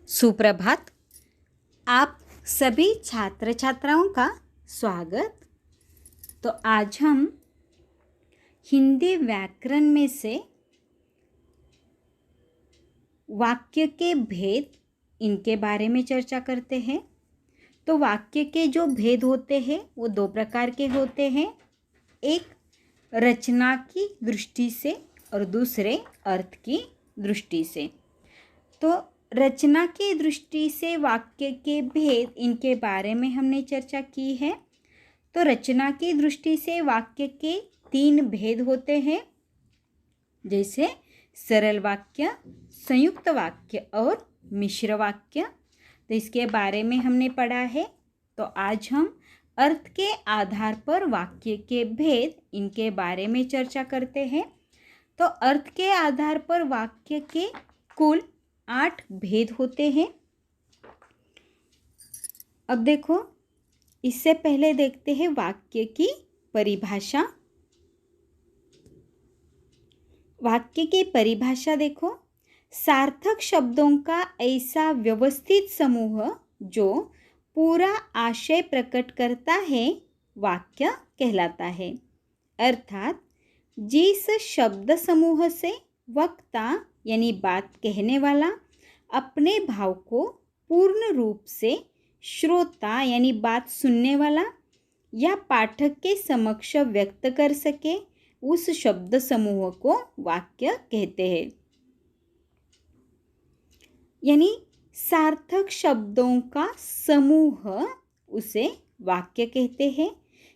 सुप्रभात। आप सभी छात्र छात्राओं का स्वागत। तो आज हम हिंदी व्याकरण में से वाक्य के भेद इनके बारे में चर्चा करते हैं। तो वाक्य के जो भेद होते हैं वो दो प्रकार के होते हैं, एक रचना की दृष्टि से और दूसरे अर्थ की दृष्टि से। तो रचना की दृष्टि से वाक्य के भेद इनके बारे में हमने चर्चा की है। तो रचना की दृष्टि से वाक्य के 3 भेद होते हैं, जैसे सरल वाक्य, संयुक्त वाक्य और मिश्र वाक्य। तो इसके बारे में हमने पढ़ा है। तो आज हम अर्थ के आधार पर वाक्य के भेद इनके बारे में चर्चा करते हैं। तो अर्थ के आधार पर वाक्य के कुल 8 भेद होते हैं। अब देखो, इससे पहले देखते हैं वाक्य की परिभाषा। वाक्य की परिभाषा देखो, सार्थक शब्दों का ऐसा व्यवस्थित समूह जो पूरा आशय प्रकट करता है वाक्य कहलाता है। अर्थात जिस शब्द समूह से वक्ता यानी बात कहने वाला अपने भाव को पूर्ण रूप से श्रोता यानी बात सुनने वाला या पाठक के समक्ष व्यक्त कर सके, उस शब्द समूह को वाक्य कहते हैं। यानी सार्थक शब्दों का समूह उसे वाक्य कहते हैं।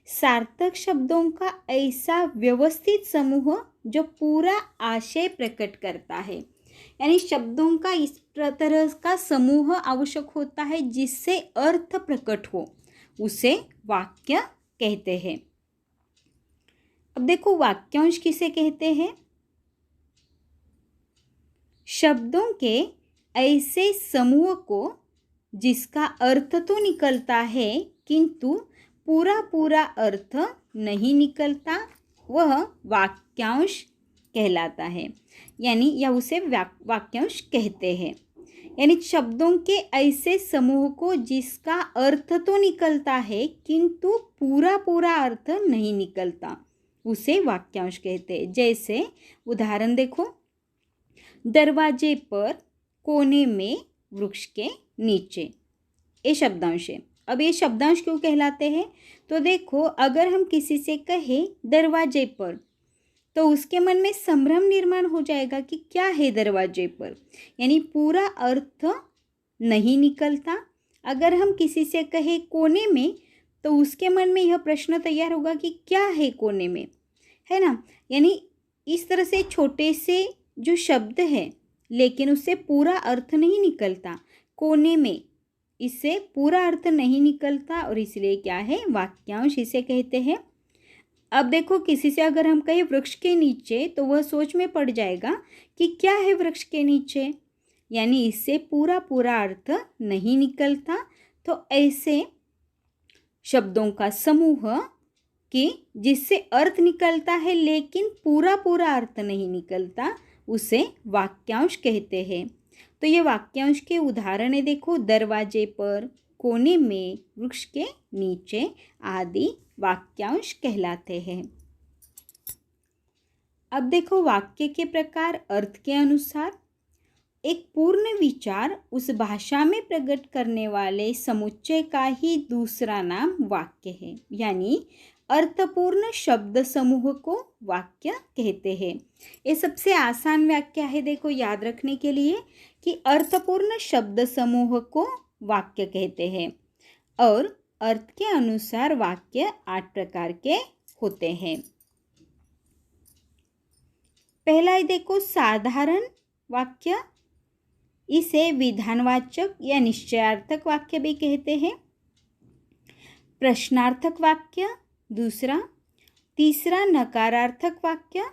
सार्थक शब्दों का ऐसा व्यवस्थित समूह जो पूरा आशय प्रकट करता है, यानी शब्दों का इस तरह का समूह आवश्यक होता है जिससे अर्थ प्रकट हो, उसे वाक्य कहते हैं। अब देखो, वाक्यांश किसे कहते हैं? शब्दों के ऐसे समूह को जिसका अर्थ तो निकलता है किंतु पूरा अर्थ नहीं निकलता, वह वाक्यांश कहलाता है। यानी या उसे वाक्यांश कहते हैं। यानी शब्दों के ऐसे समूह को जिसका अर्थ तो निकलता है किंतु पूरा अर्थ नहीं निकलता, उसे वाक्यांश कहते हैं। जैसे उदाहरण देखो, दरवाजे पर, कोने में, वृक्ष के नीचे, ये शब्दांश है। अब ये शब्दांश क्यों कहलाते हैं? तो देखो, अगर हम किसी से कहें दरवाजे पर, तो उसके मन में संभ्रम निर्माण हो जाएगा कि क्या है दरवाजे पर, यानी पूरा अर्थ नहीं निकलता। अगर हम किसी से कहें कोने में, तो उसके मन में यह प्रश्न तैयार होगा कि क्या है कोने में, है ना। यानी इस तरह से छोटे से जो शब्द है लेकिन उससे पूरा अर्थ नहीं निकलता, कोने में, इससे पूरा अर्थ नहीं निकलता और इसलिए क्या है, वाक्यांश इसे कहते हैं। अब देखो, किसी से अगर हम कहें वृक्ष के नीचे, तो वह सोच में पड़ जाएगा कि क्या है वृक्ष के नीचे, यानी इससे पूरा अर्थ नहीं निकलता। तो ऐसे शब्दों का समूह कि जिससे अर्थ निकलता है लेकिन पूरा अर्थ नहीं निकलता, उसे वाक्यांश कहते हैं। तो ये वाक्यांश के उदाहरण है, देखो, दरवाजे पर, कोने में, वृक्ष के नीचे आदि वाक्यांश कहलाते हैं। अब देखो, वाक्य के प्रकार अर्थ के अनुसार एक पूर्ण विचार उस भाषा में प्रकट करने वाले समुच्चय का ही दूसरा नाम वाक्य है। यानी अर्थपूर्ण शब्द समूह को वाक्य कहते हैं। ये सबसे आसान व्याख्या है, देखो, याद रखने के लिए कि अर्थपूर्ण शब्द समूह को वाक्य कहते हैं। और अर्थ के अनुसार वाक्य 8 प्रकार के होते हैं। पहला है, देखो, साधारण वाक्य। इसे विधानवाचक या निश्चयार्थक वाक्य भी कहते हैं। प्रश्नार्थक वाक्य दूसरा, तीसरा नकारार्थक वाक्य,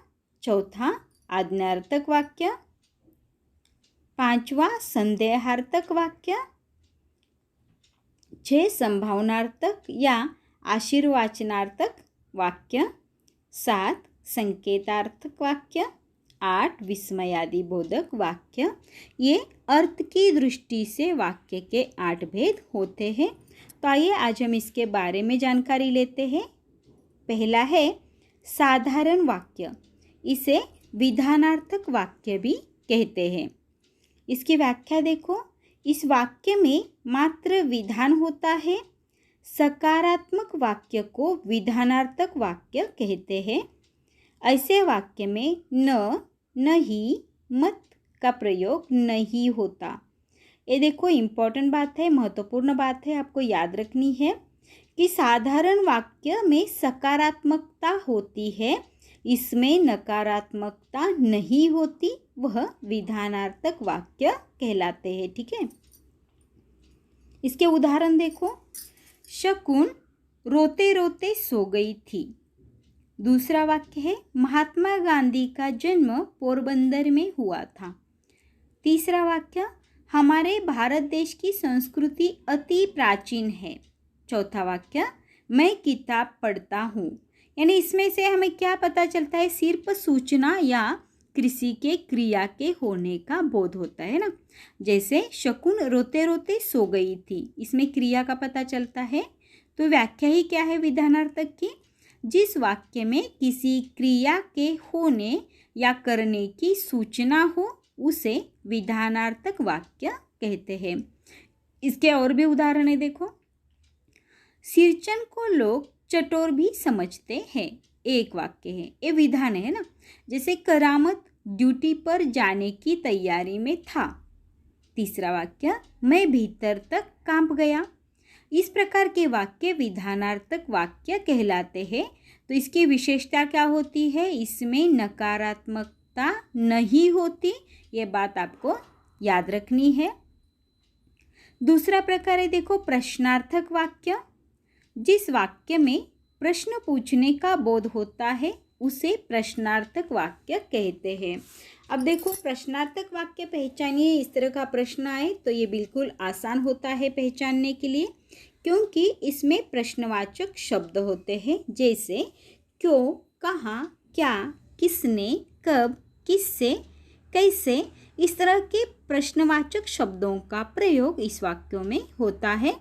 चौथा आज्ञार्थक वाक्य, पांचवा संदेहार्थक वाक्य, 6 संभावनार्थक या आशीर्वाचनार्थक वाक्य, 7 संकेतार्थक वाक्य, 8 विस्मयादि बोधक वाक्य। ये अर्थ की दृष्टि से वाक्य के 8 भेद होते हैं। तो आइए आज हम इसके बारे में जानकारी लेते हैं। पहला है साधारण वाक्य। इसे विधानार्थक वाक्य भी कहते हैं। इसकी व्याख्या देखो। इस वाक्य में मात्र विधान होता है। सकारात्मक वाक्य को विधानार्थक वाक्य कहते हैं। ऐसे वाक्य में न, नहीं, मत का प्रयोग नहीं होता। ये देखो इम्पोर्टेंट बात है, महत्वपूर्ण बात है, आपको याद रखनी है कि साधारण वाक्य में सकारात्मकता होती है, इसमें नकारात्मकता नहीं होती, वह विधानार्थक वाक्य कहलाते हैं। ठीक है, इसके उदाहरण देखो। शकुन रोते रोते सो गई थी। दूसरा वाक्य है महात्मा गांधी का जन्म पोरबंदर में हुआ था। तीसरा वाक्य हमारे भारत देश की संस्कृति अति प्राचीन है। चौथा वाक्य मैं किताब पढ़ता हूँ। यानी इसमें से हमें क्या पता चलता है, सिर्फ सूचना या किसी के क्रिया के होने का बोध होता है ना। जैसे शकुन रोते रोते सो गई थी, इसमें क्रिया का पता चलता है। तो व्याख्या ही क्या है विधानार्थक की, जिस वाक्य में किसी क्रिया के होने या करने की सूचना हो उसे विधानार्थक वाक्य कहते हैं। इसके और भी उदाहरण है देखो। सिरचन को लोग चटोर भी समझते हैं, एक वाक्य है, ये विधान है ना। जैसे करामत ड्यूटी पर जाने की तैयारी में था। तीसरा वाक्य मैं भीतर तक कांप गया। इस प्रकार के वाक्य विधानार्थक वाक्य कहलाते हैं। तो इसकी विशेषता क्या होती है, इसमें नकारात्मकता नहीं होती, ये बात आपको याद रखनी है। दूसरा प्रकार है देखो प्रश्नार्थक वाक्य। जिस वाक्य में प्रश्न पूछने का बोध होता है उसे प्रश्नार्थक वाक्य कहते हैं। अब देखो प्रश्नार्थक वाक्य पहचानिए। इस तरह का प्रश्न आए तो ये बिल्कुल आसान होता है पहचानने के लिए, क्योंकि इसमें प्रश्नवाचक शब्द होते हैं। जैसे क्यों, कहाँ, क्या, किसने, कब, किससे, कैसे, इस तरह के प्रश्नवाचक शब्दों का प्रयोग इस वाक्यों में होता है।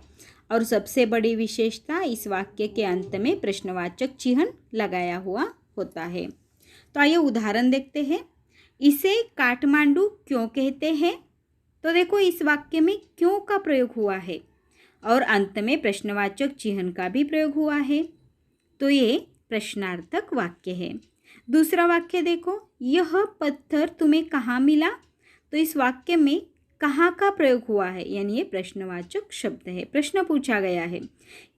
और सबसे बड़ी विशेषता, इस वाक्य के अंत में प्रश्नवाचक चिन्ह लगाया हुआ होता है। तो आइए उदाहरण देखते हैं। इसे काठमांडू क्यों कहते हैं? तो देखो इस वाक्य में क्यों का प्रयोग हुआ है और अंत में प्रश्नवाचक चिन्ह का भी प्रयोग हुआ है। तो ये प्रश्नार्थक वाक्य है। दूसरा वाक्य देखो, यह पत्थर तुम्हें कहाँ मिला? तो इस वाक्य में कहाँ का प्रयोग हुआ है, यानी ये प्रश्नवाचक शब्द है। प्रश्न पूछा गया है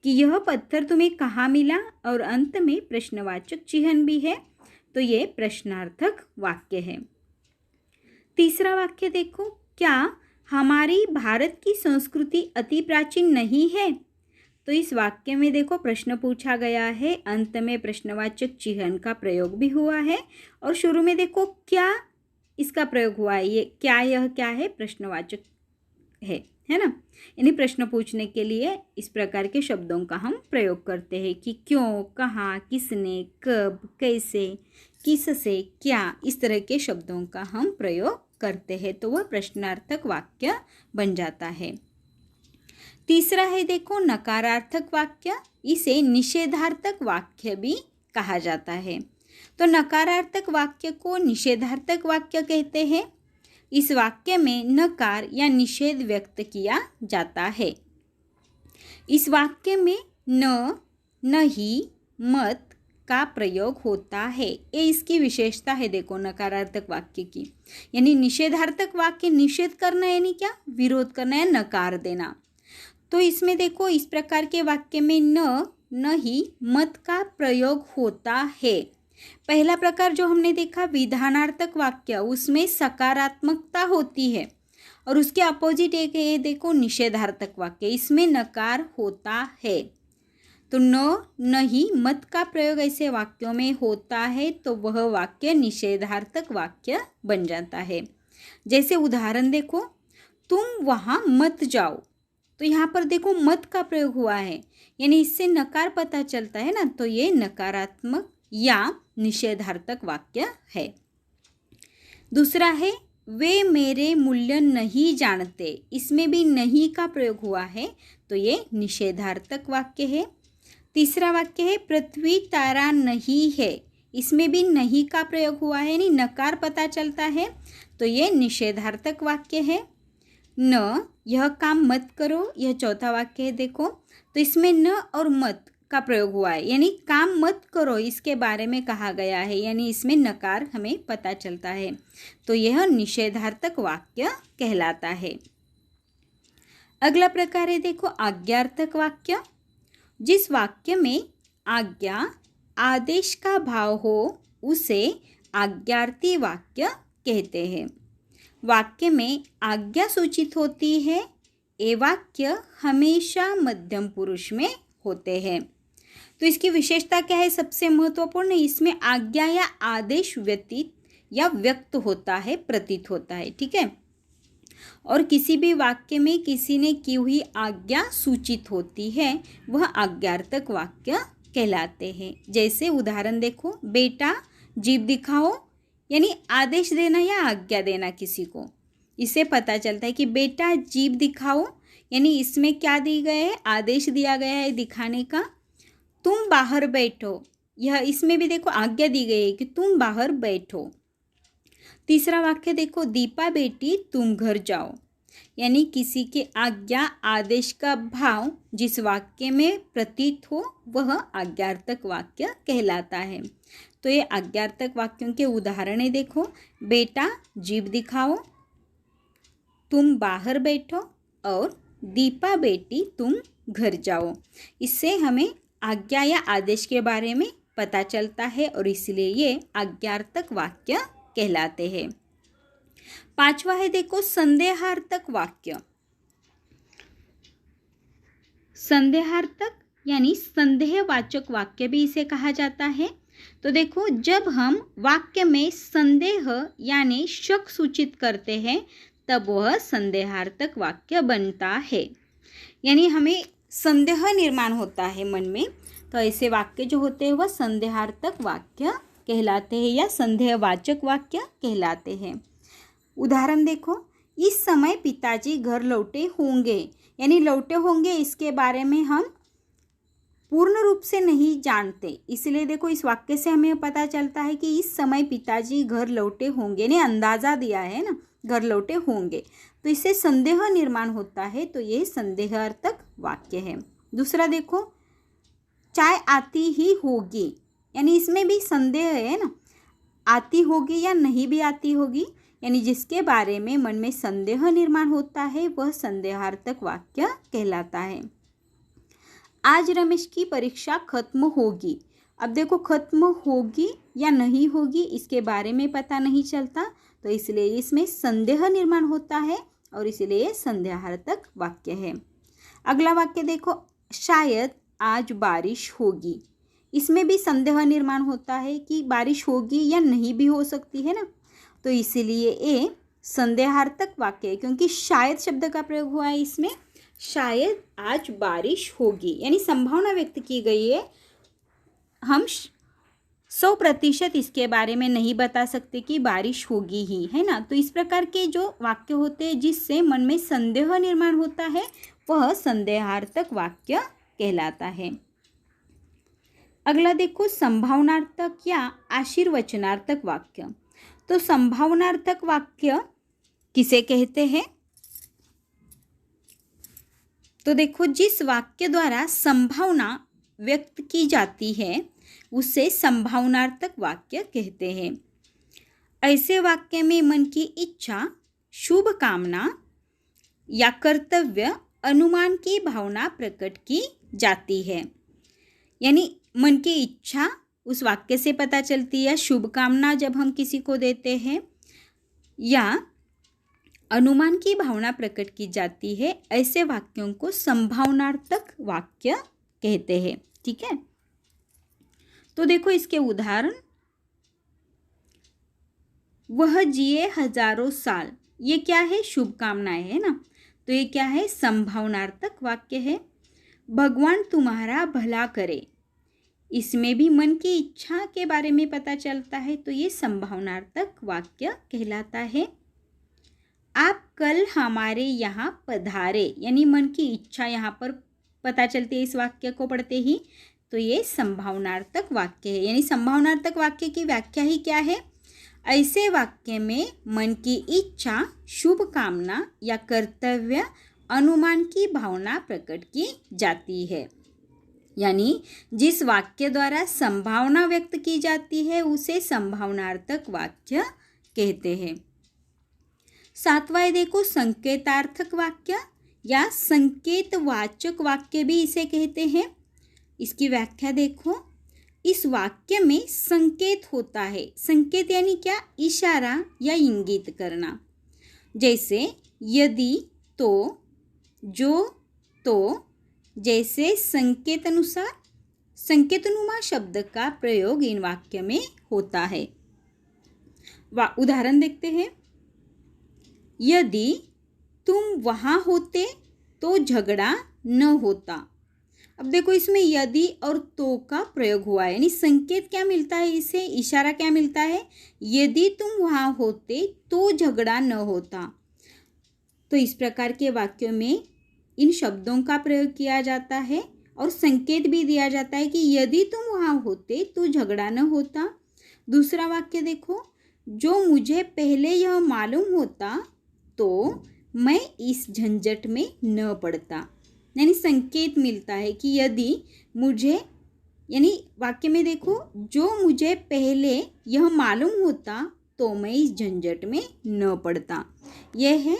कि यह पत्थर तुम्हें कहाँ मिला और अंत में प्रश्नवाचक चिन्ह भी है, तो ये प्रश्नार्थक वाक्य है। तीसरा वाक्य देखो, क्या हमारी भारत की संस्कृति अति प्राचीन नहीं है? तो इस वाक्य में देखो प्रश्न पूछा गया है, अंत में प्रश्नवाचक चिन्ह का प्रयोग भी हुआ है और शुरू में देखो क्या इसका प्रयोग हुआ है। ये क्या, यह क्या है, प्रश्नवाचक है ना। यानी प्रश्न पूछने के लिए इस प्रकार के शब्दों का हम प्रयोग करते हैं कि क्यों, कहाँ, किसने, कब, कैसे, किससे, क्या, इस तरह के शब्दों का हम प्रयोग करते हैं, तो वह प्रश्नार्थक वाक्य बन जाता है। तीसरा है देखो नकारार्थक वाक्य। इसे निषेधार्थक वाक्य भी कहा जाता है। तो नकारार्थक वाक्य को निषेधार्थक वाक्य कहते हैं। इस वाक्य में नकार या निषेध व्यक्त किया जाता है। इस वाक्य में न, नहीं, मत का प्रयोग होता है। ये इसकी विशेषता है देखो नकारार्थक वाक्य की। यानी निषेधार्थक वाक्य निषेध करना यानी क्या, विरोध करना या नकार देना। तो इसमें देखो इस प्रकार के वाक्य में न, नहीं, मत का प्रयोग होता है। पहला प्रकार जो हमने देखा विधानार्थक वाक्य, उसमें सकारात्मकता होती है और उसके अपोजिट एक है देखो निषेधार्थक वाक्य, इसमें नकार होता है। तो न, नहीं, मत का प्रयोग ऐसे वाक्यों में होता है तो वह वाक्य निषेधार्थक वाक्य बन जाता है। जैसे उदाहरण देखो, तुम वहाँ मत जाओ। तो यहाँ पर देखो मत का प्रयोग हुआ है, यानी इससे नकार पता चलता है ना, तो ये नकारात्मक या निषेधार्थक वाक्य है। दूसरा है वे मेरे मूल्य नहीं जानते, इसमें भी नहीं का प्रयोग हुआ है तो ये निषेधार्थक वाक्य है। तीसरा वाक्य है पृथ्वी तारा नहीं है, इसमें भी नहीं का प्रयोग हुआ है, यानी नकार पता चलता है तो ये निषेधार्थक वाक्य है। न यह काम मत करो, यह चौथा वाक्य है। देखो तो इसमें न और मत का प्रयोग हुआ है, यानी काम मत करो इसके बारे में कहा गया है, यानी इसमें नकार हमें पता चलता है तो यह निषेधार्थक वाक्य कहलाता है। अगला प्रकार है देखो आज्ञार्थक वाक्य। जिस वाक्य में आज्ञा आदेश का भाव हो उसे आज्ञार्थी वाक्य कहते हैं। वाक्य में आज्ञा सूचित होती है, ये वाक्य हमेशा मध्यम पुरुष में होते हैं। तो इसकी विशेषता क्या है? सबसे महत्वपूर्ण, इसमें आज्ञा या आदेश व्यतीत या व्यक्त होता है, प्रतीत होता है, ठीक है। और किसी भी वाक्य में किसी ने की हुई आज्ञा सूचित होती है, वह आज्ञार्थक वाक्य कहलाते हैं। जैसे उदाहरण देखो, बेटा जीभ दिखाओ, यानी आदेश देना या आज्ञा देना किसी को, इससे पता चलता है कि बेटा जीभ दिखाओ, यानी इसमें क्या दी गए है? आदेश दिया गया है दिखाने का। तुम बाहर बैठो, यह इसमें भी देखो आज्ञा दी गई है कि तुम बाहर बैठो। तीसरा वाक्य देखो, दीपा बेटी तुम घर जाओ, यानी किसी के आज्ञा आदेश का भाव जिस वाक्य में प्रतीत हो वह आज्ञार्थक वाक्य कहलाता है। तो ये आज्ञार्थक वाक्यों के उदाहरण है। देखो, बेटा जीभ दिखाओ, तुम बाहर बैठो और दीपा बेटी तुम घर जाओ। इससे हमें आज्ञा या आदेश के बारे में पता चलता है और इसलिए ये आज्ञार्थक वाक्य कहलाते हैं। पांचवा है देखो संदेहार्थक वाक्य। संदेहार्थक यानी संदेहवाचक वाक्य भी इसे कहा जाता है। तो देखो, जब हम वाक्य में संदेह यानी शक सूचित करते हैं तब वह संदेहार्थक वाक्य बनता है, यानी हमें संदेह निर्माण होता है मन में, तो ऐसे वाक्य जो होते हैं वह संदेहार्थक वाक्य कहलाते हैं या संदेहवाचक वाक्य कहलाते हैं। उदाहरण देखो, इस समय पिताजी घर लौटे होंगे, यानी लौटे होंगे इसके बारे में हम पूर्ण रूप से नहीं जानते, इसलिए देखो इस वाक्य से हमें पता चलता है कि इस समय पिताजी घर लौटे होंगे, ने अंदाज़ा दिया है ना, घर लौटे होंगे, तो इससे संदेह निर्माण होता है, तो ये संदेहार्थक वाक्य है। दूसरा देखो, चाय आती ही होगी, यानी इसमें भी संदेह है ना, आती होगी या नहीं भी आती होगी, यानी जिसके बारे में मन में संदेह निर्माण होता है वह संदेहार्थक वाक्य कहलाता है। आज रमेश की परीक्षा खत्म होगी। अब देखो, खत्म होगी या नहीं होगी इसके बारे में पता नहीं चलता, तो इसलिए इसमें संदेह निर्माण होता है और इसलिए संदेहार्थक वाक्य है। अगला वाक्य देखो, शायद आज बारिश होगी। इसमें भी संदेह निर्माण होता है कि बारिश होगी या नहीं भी हो सकती है ना, तो इसीलिए ये संदेहार्थक वाक्य है, क्योंकि शायद शब्द का प्रयोग हुआ है इसमें। शायद आज बारिश होगी, यानी संभावना व्यक्त की गई है, हम 100% इसके बारे में नहीं बता सकते कि बारिश होगी ही, है ना। तो इस प्रकार के जो वाक्य होते हैं जिससे मन में संदेह निर्माण होता है वह संदेहार्थक वाक्य कहलाता है। अगला देखो संभावनार्थक या आशीर्वचनार्थक वाक्य। तो संभावनार्थक वाक्य किसे कहते हैं? तो देखो, जिस वाक्य द्वारा संभावना व्यक्त की जाती है उसे संभावनार्थक वाक्य कहते हैं। ऐसे वाक्य में मन की इच्छा, शुभ कामना या कर्तव्य, अनुमान की भावना प्रकट की जाती है, यानी मन की इच्छा उस वाक्य से पता चलती है, शुभकामना जब हम किसी को देते हैं या अनुमान की भावना प्रकट की जाती है, ऐसे वाक्यों को संभावनार्थक वाक्य कहते हैं, ठीक है। तो देखो इसके उदाहरण, वह जिए हजारों साल, ये क्या है? शुभकामनाएं है ना, तो ये क्या है? संभावनार्थक वाक्य है। भगवान तुम्हारा भला करे, इसमें भी मन की इच्छा के बारे में पता चलता है, तो ये संभावनार्थक वाक्य कहलाता है। आप कल हमारे यहाँ पधारे, यानी मन की इच्छा यहाँ पर पता चलती है इस वाक्य को पढ़ते ही, तो ये संभावनार्थक वाक्य है। यानी संभावनार्थक वाक्य की व्याख्या ही क्या है? ऐसे वाक्य में मन की इच्छा, शुभ कामना या कर्तव्य अनुमान की भावना प्रकट की जाती है। यानी जिस वाक्य द्वारा संभावना व्यक्त की जाती है उसे संभावनार्थक वाक्य कहते हैं। सातवां है देखो संकेतार्थक वाक्य या संकेतवाचक वाक्य भी इसे कहते हैं। इसकी व्याख्या देखो, इस वाक्य में संकेत होता है। संकेत यानी क्या? इशारा या इंगित करना। जैसे यदि, तो, जो, तो, जैसे संकेत अनुसार संकेतनुमा शब्द का प्रयोग इन वाक्य में होता है। उदाहरण देखते हैं। यदि तुम वहाँ होते तो झगड़ा न होता। अब देखो इसमें यदि और तो का प्रयोग हुआ है, यानी संकेत क्या मिलता है, इसे इशारा क्या मिलता है? यदि तुम वहाँ होते तो झगड़ा न होता। तो इस प्रकार के वाक्यों में इन शब्दों का प्रयोग किया जाता है और संकेत भी दिया जाता है कि यदि तुम वहाँ होते तो झगड़ा न होता। दूसरा वाक्य देखो, जो मुझे पहले यह मालूम होता तो मैं इस झंझट में न पड़ता। यानी संकेत मिलता है कि यदि मुझे, यानी वाक्य में देखो, जो मुझे पहले यह मालूम होता तो मैं इस झंझट में न पड़ता। यह है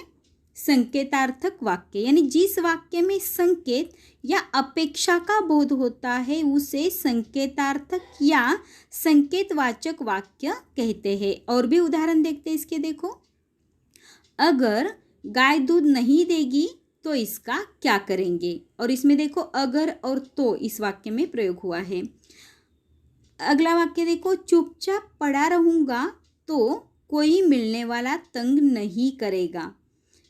संकेतार्थक वाक्य। यानी जिस वाक्य में संकेत या अपेक्षा का बोध होता है उसे संकेतार्थक या संकेतवाचक वाक्य कहते हैं। और भी उदाहरण देखते हैं इसके। देखो, अगर गाय दूध नहीं देगी तो इसका क्या करेंगे? और इसमें देखो अगर और तो इस वाक्य में प्रयोग हुआ है। अगला वाक्य देखो, चुपचाप पड़ा रहूँगा तो कोई मिलने वाला तंग नहीं करेगा।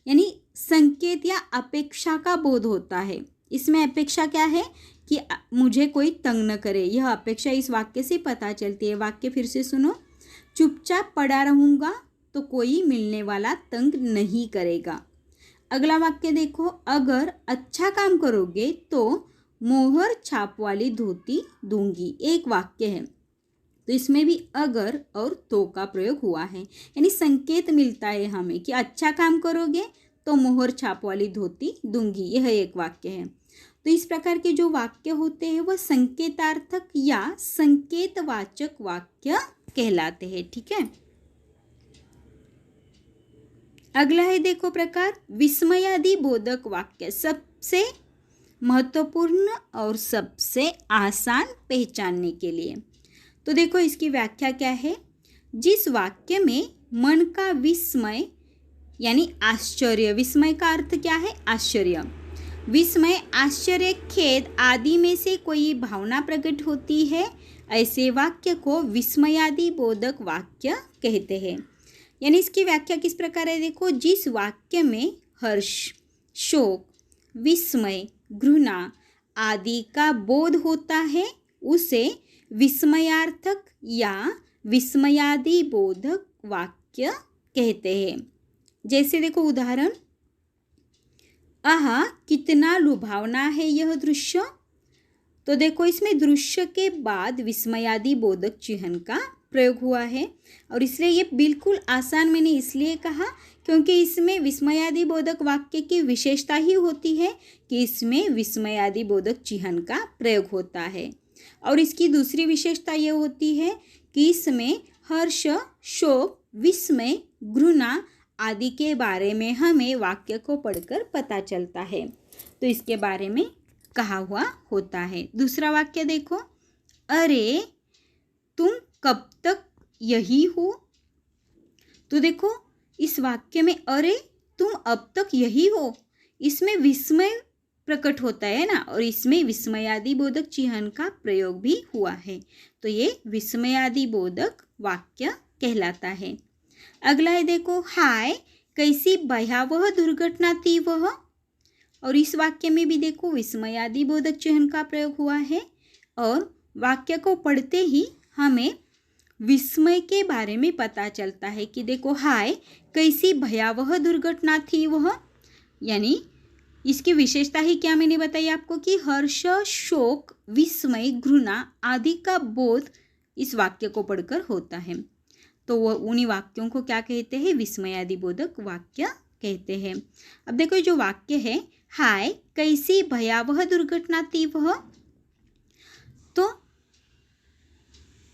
यानी संकेत या अपेक्षा का बोध होता है। इसमें अपेक्षा क्या है कि मुझे कोई तंग न करे, यह अपेक्षा इस वाक्य से पता चलती है। वाक्य फिर से सुनो, चुपचाप पड़ा रहूँगा तो कोई मिलने वाला तंग नहीं करेगा। अगला वाक्य देखो, अगर अच्छा काम करोगे तो मोहर छाप वाली धोती दूंगी। एक वाक्य है तो इसमें भी अगर और तो का प्रयोग हुआ है। यानी संकेत मिलता है हमें कि अच्छा काम करोगे तो मोहर छाप वाली धोती दूंगी। यह एक वाक्य है। तो इस प्रकार के जो वाक्य होते हैं वह संकेतार्थक या संकेतवाचक वाक्य कहलाते हैं। ठीक है। अगला है देखो प्रकार विस्मयादि बोधक वाक्य। सबसे महत्वपूर्ण और सबसे आसान पहचानने के लिए। तो देखो इसकी व्याख्या क्या है। जिस वाक्य में मन का विस्मय यानी आश्चर्य, विस्मय का अर्थ क्या है? आश्चर्य। विस्मय, आश्चर्य, खेद आदि में से कोई भावना प्रकट होती है, ऐसे वाक्य को विस्मयादि बोधक वाक्य कहते हैं। यानी इसकी व्याख्या किस प्रकार है? देखो, जिस वाक्य में हर्ष, शोक, विस्मय, घृणा आदि का बोध होता है उसे विस्मयार्थक या विस्मयादि बोधक वाक्य कहते हैं। जैसे देखो उदाहरण, आहा कितना लुभावना है यह दृश्य। तो देखो इसमें दृश्य के बाद विस्मयादि बोधक चिह्न का प्रयोग हुआ है और इसलिए ये बिल्कुल आसान मैंने इसलिए कहा क्योंकि इसमें विस्मयादि बोधक वाक्य की विशेषता ही होती है कि इसमें विस्मयादि बोधक चिह्न का प्रयोग होता है। और इसकी दूसरी विशेषता ये होती है कि इसमें हर्ष, शोक, विस्मय, घृणा आदि के बारे में हमें वाक्य को पढ़कर पता चलता है, तो इसके बारे में कहा हुआ होता है। दूसरा वाक्य देखो, अरे तुम कब तक यही हो। तो देखो इस वाक्य में अरे तुम अब तक यही हो, इसमें विस्मय प्रकट होता है ना, और इसमें विस्मयादि बोधक चिह्न का प्रयोग भी हुआ है, तो ये विस्मयादि बोधक वाक्य कहलाता है। अगला है देखो, हाय कैसी भयावह दुर्घटना थी वह। और इस वाक्य में भी देखो विस्मयादि बोधक चिह्न का प्रयोग हुआ है और वाक्य को पढ़ते ही हमें विस्मय के बारे में पता चलता है कि देखो हाय कैसी भयावह दुर्घटना थी वह। यानी इसकी विशेषता ही क्या मैंने बताई आपको कि हर्ष, शोक, विस्मय, घृणा आदि का बोध इस वाक्य को पढ़कर होता है। तो वह उन्हीं वाक्यों को क्या कहते हैं, विस्मयादिबोधक वाक्य कहते हैं। अब देखो जो वाक्य है हाय कैसी भयावह दुर्घटना थी वह, तो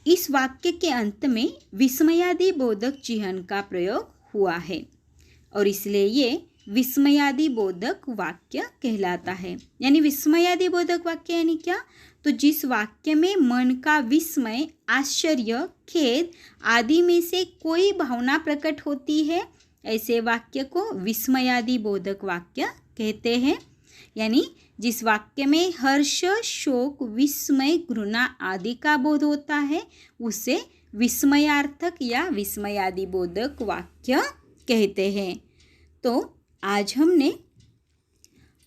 इस वाक्य के अंत में विस्मयादिबोधक चिह्न का प्रयोग हुआ है और इसलिए ये विस्मयादिबोधक वाक्य कहलाता है। यानी विस्मयादिबोधक वाक्य यानी क्या, तो जिस वाक्य में मन का विस्मय, आश्चर्य, खेद आदि में से कोई भावना प्रकट होती है, ऐसे वाक्य को विस्मयादिबोधक वाक्य कहते हैं। यानी जिस वाक्य में हर्ष, शोक, विस्मय, घृणा आदि का बोध होता है उसे विस्मयार्थक या विस्मयादिबोधक वाक्य कहते हैं। तो आज हमने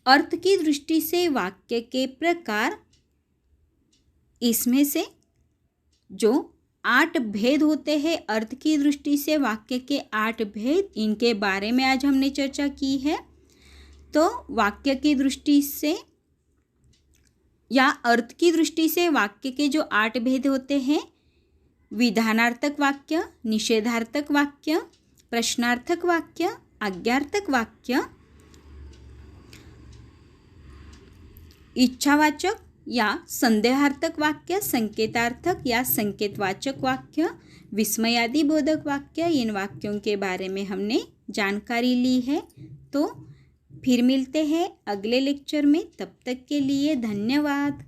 अर्थ की दृष्टि से वाक्य के प्रकार, इसमें से जो 8 भेद होते हैं अर्थ की दृष्टि से वाक्य के 8 भेद, इनके बारे में आज हमने चर्चा की है। तो वाक्य की दृष्टि से या अर्थ की दृष्टि से वाक्य के जो 8 भेद होते हैं, विधानार्थक वाक्य, निषेधार्थक वाक्य, प्रश्नार्थक वाक्य, आज्ञार्थक वाक्य, इच्छावाचक या संदेहार्थक वाक्य, संकेतार्थक या संकेतवाचक वाक्य, विस्मयादिबोधक वाक्य, इन वाक्यों के बारे में हमने जानकारी ली है। तो फिर मिलते हैं अगले लेक्चर में, तब तक के लिए धन्यवाद।